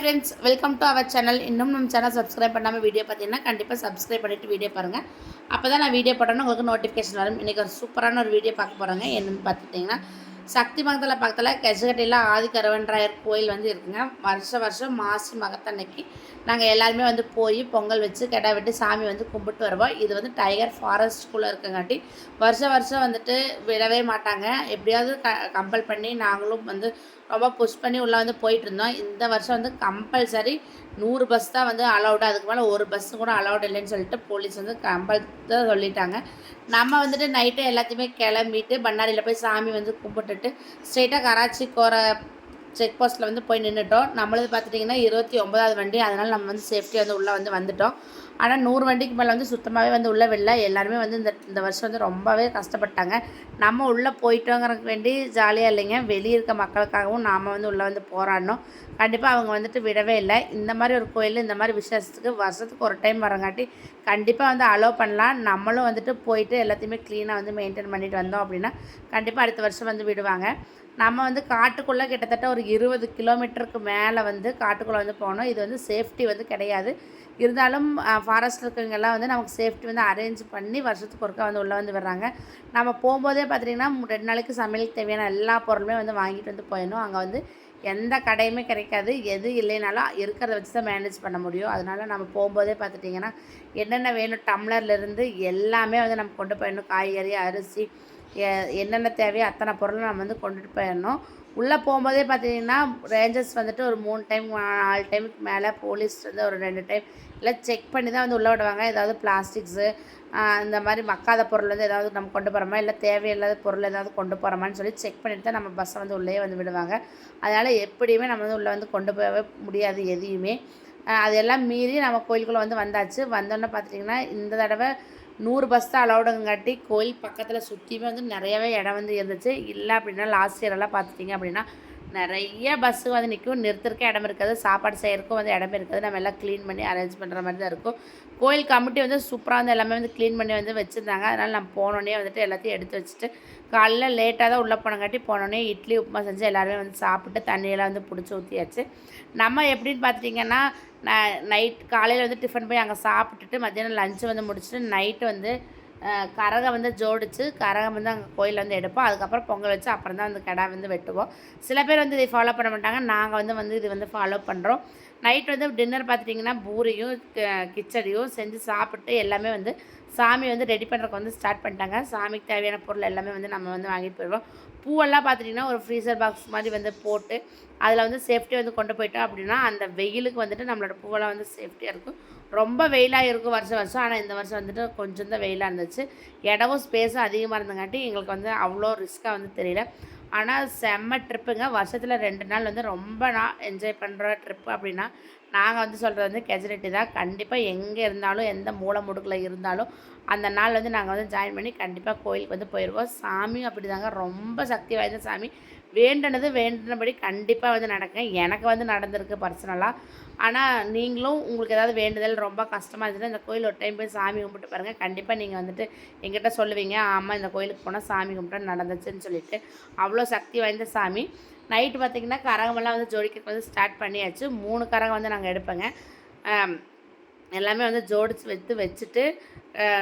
Friends, welcome to our channel. இன்னும் நம்ம channel subscribe பண்ணாமல் வீடியோ பார்த்தீங்கன்னா கண்டிப்பாக சப்ஸ்கிரைப் பண்ணிவிட்டு வீடியோ பாருங்கள். அப்போ தான் நான் வீடியோ போட்டோன்னா உங்களுக்கு நோட்டிஃபிகேஷன் வரும். இன்றைக்கி ஒரு சூப்பரான ஒரு வீடியோ பார்க்க போகிறாங்க. என்னென்னு பார்த்துட்டிங்கன்னா, சக்தி மங்கத்தில் பக்கத்தில் கெஜகட்டியில் ஆதிகரவன்ராயர் கோயில் வந்து இருக்குங்க. வருஷம் மாசி மகத்தன்னைக்கு நாங்கள் எல்லாருமே வந்து போய் பொங்கல் வச்சு கெடா வெட்டி சாமி வந்து கும்பிட்டு வருவோம். இது வந்து டைகர் ஃபாரஸ்ட்குள்ளே இருக்கங்காட்டி வருஷம் வந்துட்டு விடவே மாட்டாங்க. எப்படியாவது கம்பல் பண்ணி நாங்களும் வந்து ரொம்ப புஷ் பண்ணி உள்ளே வந்து போயிட்டுருந்தோம். இந்த வருஷம் வந்து கம்பல்சரி 100 பஸ் தான் வந்து அலௌடு. அதுக்கு மேலே ஒரு பஸ்ஸு கூட அலௌடு இல்லைன்னு சொல்லிட்டு போலீஸ் வந்து தான் சொல்லிட்டாங்க. நம்ம வந்துட்டு நைட்டு எல்லாத்தையுமே கிளம்பிட்டு பண்ணாரியில் போய் சாமி வந்து கும்பிட்டுட்டு ஸ்ட்ரெயிட்டாக கராச்சிக்கு போகிற செக் போஸ்ட்டில் வந்து போய் நின்றுட்டோம். நம்மளது பார்த்துட்டிங்கன்னா 29வது வண்டி. அதனால் நம்ம வந்து சேஃப்டியாக வந்து உள்ளே வந்துட்டோம். ஆனால் 100 வண்டிக்கு மேலே வந்து சுத்தமாகவே வந்து உள்ளே விடல. எல்லாருமே வந்து இந்த வருஷம் வந்து ரொம்பவே கஷ்டப்பட்டாங்க. நம்ம உள்ளே போயிட்டோங்கிறதுக்கு வேண்டி ஜாலியாக இல்லைங்க, வெளியே இருக்க மக்களுக்காகவும் நாம் வந்து உள்ளே வந்து போராடினோம். கண்டிப்பாக அவங்க வந்துட்டு விடவே இல்லை. இந்த மாதிரி ஒரு கோயில் இந்த மாதிரி விசேஷத்துக்கு வருஷத்துக்கு ஒரு டைம் வரங்காட்டி கண்டிப்பாக வந்து அலோவ் பண்ணலாம். நம்மளும் வந்துட்டு போயிட்டு எல்லாத்தையுமே க்ளீனாக வந்து மெயின்டைன் பண்ணிட்டு வந்தோம் அப்படின்னா கண்டிப்பாக அடுத்த வருஷம் வந்து விடுவாங்க. நம்ம வந்து காட்டுக்குள்ளே கிட்டத்தட்ட ஒரு 20 கிலோமீட்டருக்கு மேலே வந்து காட்டுக்குள்ளே வந்து போனோம். இது வந்து சேஃப்டி வந்து கிடையாது. இருந்தாலும் ஃபாரஸ்ட்டில் இருக்கவங்கெல்லாம் வந்து நமக்கு சேஃப்டி வந்து அரேஞ்ச் பண்ணி வருஷத்துக்கு ஒருக்கா வந்து உள்ளே வந்து வர்றாங்க. நம்ம போகும்போதே பார்த்திங்கன்னா 2 நாளைக்கு சமையலுக்கு தேவையான எல்லா பொருளுமே வந்து வாங்கிட்டு வந்து போயிடணும். அங்கே வந்து எந்த கடையுமே கிடைக்காது. எது இல்லைனாலும் இருக்கிறத வச்சு தான் மேனேஜ் பண்ண முடியும். அதனால் நம்ம போகும்போதே பார்த்துட்டிங்கன்னா என்னென்ன வேணும் டம்ளர்லேருந்து எல்லாமே வந்து நம்ம கொண்டு போயிடணும். காய்கறி, அரிசி, என்னென்ன தேவையோ அத்தனை பொருளும் நம்ம வந்து கொண்டுட்டு போயிடணும். உள்ளே போகும்போதே பார்த்தீங்கன்னா ரேஞ்சர்ஸ் வந்துட்டு ஒரு 3 டைம் 4 டைமுக்கு மேலே, போலீஸ் வந்து ஒரு 2 டைம் எல்லாம் செக் பண்ணி தான் வந்து உள்ளே விடுவாங்க. ஏதாவது பிளாஸ்டிக்ஸு இந்த மாதிரி மக்காத பொருள் வந்து ஏதாவது நம்ம கொண்டு போகிறோமா, இல்லை தேவையில்லாத பொருள் ஏதாவது கொண்டு போகிறோமான்னு சொல்லி செக் பண்ணிட்டு தான் நம்ம பஸ்ஸை வந்து உள்ளே வந்து விடுவாங்க. அதனால் எப்படியுமே நம்ம வந்து உள்ளே வந்து கொண்டு போகவே முடியாது எதையுமே. அதெல்லாம் மீறி நம்ம கோயிலுக்குள்ளே வந்து வந்தாச்சு. வந்தோன்னே பார்த்துட்டிங்கன்னா இந்த தடவை 100 பஸ் தான் அலௌடுங்காட்டி கோயில் பக்கத்தில் சுற்றியுமே வந்து நிறையவே இடம் வந்து இருந்துச்சு. இல்லை அப்படின்னா லாஸ்ட் இயரெல்லாம் பார்த்துட்டிங்க அப்படின்னா நிறைய பஸ்ஸு வந்து நிற்கும். நிறுத்துறதுக்கே இடம் இருக்காது, சாப்பாடு செய்கிறதுக்கும் வந்து இடம் இருக்காது. நம்ம எல்லாம் க்ளீன் பண்ணி அரேஞ்ச் பண்ணுற மாதிரி தான் இருக்கும். கோயில் கமிட்டி வந்து சூப்பராக வந்து எல்லாமே வந்து க்ளீன் பண்ணி வந்து வச்சுருந்தாங்க. அதனால் நம்ம போனோடனே வந்துட்டு எல்லாத்தையும் எடுத்து வச்சுட்டு காலைல லேட்டாக தான் உள்ளே போனங்காட்டி போனோடனே இட்லி உப்புமா செஞ்சு எல்லாருமே வந்து சாப்பிட்டு தண்ணியெல்லாம் வந்து பிடிச்சி ஊற்றியாச்சு. நம்ம எப்படின்னு பார்த்துட்டிங்கன்னா நைட் காலையில் வந்து டிஃபன் போய் அங்கே சாப்பிட்டுட்டு மத்தியானம் லஞ்சு வந்து முடிச்சுட்டு நைட்டு வந்து கரகம் வந்து ஜோடித்து கரகம் வந்து அங்கே கோயிலில் வந்து எடுப்போம். அதுக்கப்புறம் பொங்கல் வச்சு அப்புறம் தான் வந்து கிடா வந்து வெட்டுவோம். சில பேர் வந்து இதை ஃபாலோ பண்ண மாட்டாங்க. நாங்கள் வந்து இது வந்து ஃபாலோ பண்ணுறோம். நைட் வந்து டின்னர் பார்த்துட்டிங்கன்னா பூரியும் கிச்சடியும் செஞ்சு சாப்பிட்டு எல்லாமே வந்து சாமி வந்து ரெடி பண்ணுறதுக்கு வந்து ஸ்டார்ட் பண்ணிட்டாங்க. சாமிக்கு தேவையான பொருள் எல்லாமே வந்து நம்ம வந்து வாங்கிட்டு போயிடுவோம். பூவெல்லாம் பார்த்துட்டிங்கன்னா ஒரு ஃப்ரீசர் பாக்ஸ் மாதிரி வந்து போட்டு அதில் வந்து சேஃப்டியாக வந்து கொண்டு போயிட்டோம் அப்படின்னா அந்த வெயிலுக்கு வந்துட்டு நம்மளோட பூவெல்லாம் வந்து சேஃப்டியாக இருக்கும். ரொம்ப வெயிலாக இருக்கும் வருஷம். ஆனால் இந்த வருஷம் வந்துட்டு கொஞ்சம் தான் வெயிலாக இருந்துச்சு. இடமும் ஸ்பேஸும் அதிகமாக இருந்தங்காட்டி எங்களுக்கு வந்து அவ்வளோ ரிஸ்க்காக வந்து தெரியல. ஆனால் செம்ம ட்ரிப்புங்க. வருஷத்தில் 2 நாள் வந்து ரொம்ப என்ஜாய் பண்ணுற ட்ரிப்பு அப்படின்னா நாங்கள் வந்து சொல்கிறது வந்து கெஜரெட்டி தான். கண்டிப்பாக எங்கே இருந்தாலும் எந்த மூலை முடுக்கில் இருந்தாலும் அந்த நாள் வந்து நாங்கள் வந்து ஜாயின் பண்ணி கண்டிப்பாக கோயிலுக்கு வந்து போயிடுவோம். சாமியும் அப்படி தாங்க, ரொம்ப சக்தி வாய்ந்த சாமி. வேண்டினபடி கண்டிப்பாக வந்து நடக்குங்க. எனக்கு வந்து நடந்திருக்கு பர்சனலாக. ஆனால் நீங்களும் உங்களுக்கு ஏதாவது வேண்டுதல் ரொம்ப கஷ்டமாக இருந்துச்சுன்னா இந்த கோயில் ஒரு டைம் போய் சாமி கும்பிட்டு பாருங்கள். கண்டிப்பாக நீங்கள் வந்துட்டு எங்கிட்ட சொல்லுவீங்க, ஆமாம் இந்த கோயிலுக்கு போனால் சாமி கும்பிட்டா நடந்துச்சுன்னு சொல்லிட்டு. அவ்வளோ சக்தி வாய்ந்த சாமி. நைட்டு பார்த்திங்கன்னா கரகமெல்லாம் வந்து ஜோடிக்கிறதுக்கு வந்து ஸ்டார்ட் பண்ணியாச்சு. 3 கரகம் வந்து நாங்கள் எடுப்போங்க. எல்லாமே வந்து ஜோடித்து வச்சுட்டு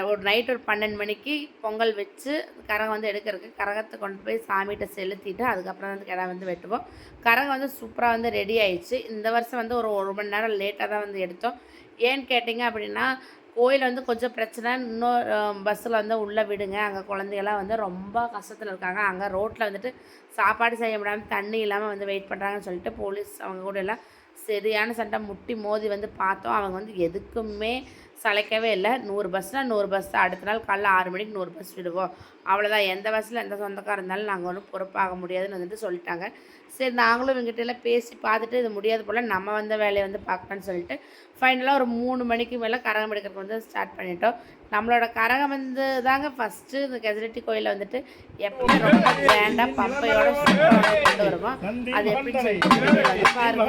ஒரு நைட் ஒரு 12 மணிக்கு பொங்கல் வச்சு கரகம் வந்து எடுக்கிறதுக்கு கரகத்தை கொண்டு போய் சாமிகிட்ட செலுத்திட்டு அதுக்கப்புறம் வந்து கிடா வந்து வெட்டுவோம். கரகம் வந்து சூப்பராக வந்து ரெடி ஆயிடுச்சு. இந்த வருஷம் வந்து ஒரு மணி நேரம் லேட்டாக தான் வந்து எடுத்தோம். ஏன்னு கேட்டிங்க அப்படின்னா கோயில் வந்து கொஞ்சம் பிரச்சனை. இன்னும் பஸ்ஸில் வந்து உள்ளே விடுங்க, அங்கே குழந்தைகள்லாம் வந்து ரொம்ப கஷ்டத்தில் இருக்காங்க. அங்கே ரோட்டில் வந்துட்டு சாப்பாடு செய்ய முடியாமல் தண்ணி இல்லாமல் வந்து வெயிட் பண்ணுறாங்கன்னு சொல்லிட்டு போலீஸ் அவங்க கூட எல்லாம் சரியான சண்டை முட்டி மோதி வந்து பார்த்தோம். அவங்க வந்து எதுக்குமே சளைக்கவே இல்லை. 100 பஸ்னால் 100 பஸ் தான். அடுத்த நாள் காலைல 6 மணிக்கு 100 பஸ் விடுவோம், அவ்வளோதான். எந்த பஸ்ஸில் எந்த சொந்தக்காரம் இருந்தாலும் நாங்கள் ஒன்றும் பொறுப்பாக முடியாதுன்னு வந்துட்டு சொல்லிட்டாங்க. சரி, நாங்களும் இவங்ககிட்டலாம் பேசி பார்த்துட்டு இது முடியாது போல் நம்ம வந்த வேலையை வந்து பார்க்கலான்னு சொல்லிட்டு ஃபைனலாக ஒரு 3 மணிக்கு மேலே கரகம் எடுக்கிறதுக்கு வந்து ஸ்டார்ட் பண்ணிட்டோம். நம்மளோட கரகம் வந்து தாங்க ஃபஸ்ட்டு இந்த கெஜலட்டி கோயிலில் வந்துட்டு எப்பவுமே ரொம்ப கிராண்டாக பம்பையோட சூப்பராக கொண்டு வருவோம். அது எப்படின்னு சொல்லிட்டு பாருங்க.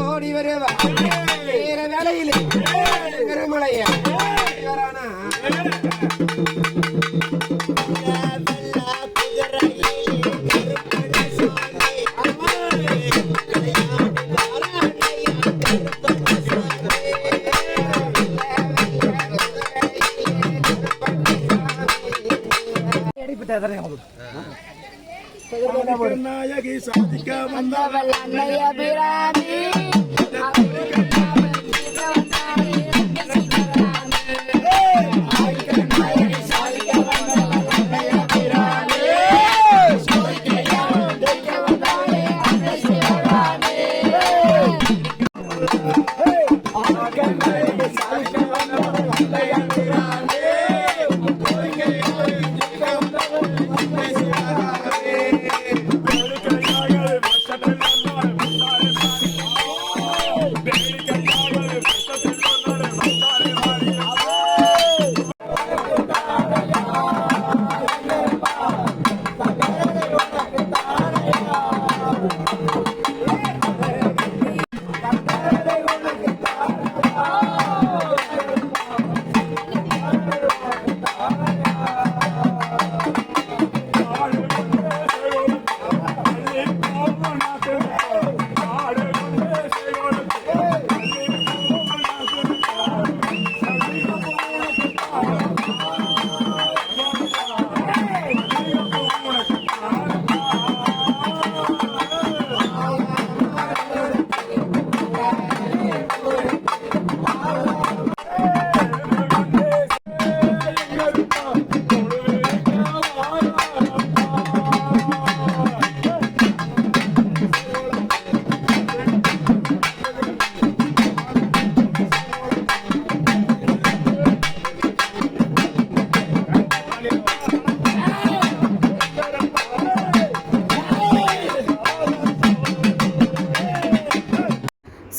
ஓடி வருவா வேற வேலையில் கருமலைய நாயகி சாதிக்க வந்தவள் அன்னைய பிராமி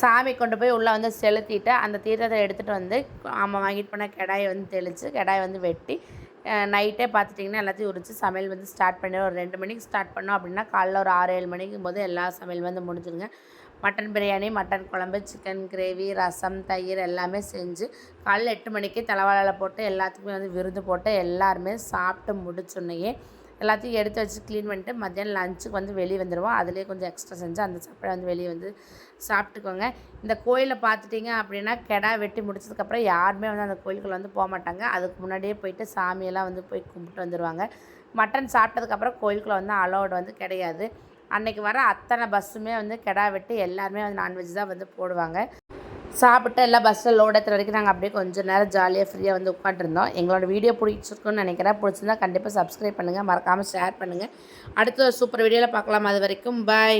சாமி கொண்டு போய் உள்ளே வந்து செலுத்திட்டு அந்த தீர்த்தத்தை எடுத்துகிட்டு வந்து ஆமாம் வாங்கிட்டு போனால் கடாயை வந்து தெளித்து கடாயை வந்து வெட்டி நைட்டே பார்த்துட்டிங்கன்னா எல்லாத்தையும் உரித்து சமையல் வந்து ஸ்டார்ட் பண்ணி ஒரு 2 மணிக்கு ஸ்டார்ட் பண்ணோம் அப்படின்னா காலைல ஒரு 6-7 மணிக்கும் போது எல்லா சமையல் வந்து முடிஞ்சிருங்க. மட்டன் பிரியாணி, மட்டன் குழம்பு, சிக்கன் கிரேவி, ரசம், தயிர் எல்லாமே செஞ்சு காலைல 8 மணிக்கு தலைவாழையில் போட்டு எல்லாத்துக்குமே வந்து விருந்து போட்டு எல்லாருமே சாப்பிட்டு முடிச்சோன்னையே எல்லாத்தையும் எடுத்து வச்சு க்ளீன் பண்ணிட்டு மத்தியானம் லஞ்சுக்கு வந்து வெளியே வந்துடுவோம். அதிலே கொஞ்சம் எக்ஸ்ட்ரா செஞ்சு அந்த சாப்பாடை வந்து வெளியே வந்து சாப்பிட்டுக்கோங்க. இந்த கோயிலில் பார்த்துட்டிங்க அப்படின்னா கெடா வெட்டி முடிச்சதுக்கப்புறம் யாருமே வந்து அந்த கோயிலுக்குள்ள வந்து போக மாட்டாங்க. அதுக்கு முன்னாடியே போயிட்டு சாமியெல்லாம் வந்து போய் கும்பிட்டு வந்துடுவாங்க. மட்டன் சாப்பிட்டதுக்கப்புறம் கோயிலுக்குள்ளே வந்து அலோடு வந்து கிடையாது. அன்றைக்கி வர அத்தனை பஸ்ஸுமே வந்து கெடா வெட்டி எல்லாருமே வந்து நான்வெஜ் தான் வந்து போடுவாங்க. சாப்பிட்டு எல்லாம் பஸ்ஸில் லோட் ஏற்றுற வரைக்கும் நாங்கள் அப்படியே கொஞ்சம் நேரம் ஜாலியாக ஃப்ரீயாக வந்து உட்காந்துருந்தோம். எங்களோட வீடியோ பிடிச்சிருக்குன்னு நினைக்கிறேன். பிடிச்சிருந்தா கண்டிப்பாக சப்ஸ்கிரைப் பண்ணுங்கள், மறக்காமல் ஷேர் பண்ணுங்கள். அடுத்த சூப்பர் வீடியோவில் பார்க்கலாம். அது வரைக்கும் பாய்.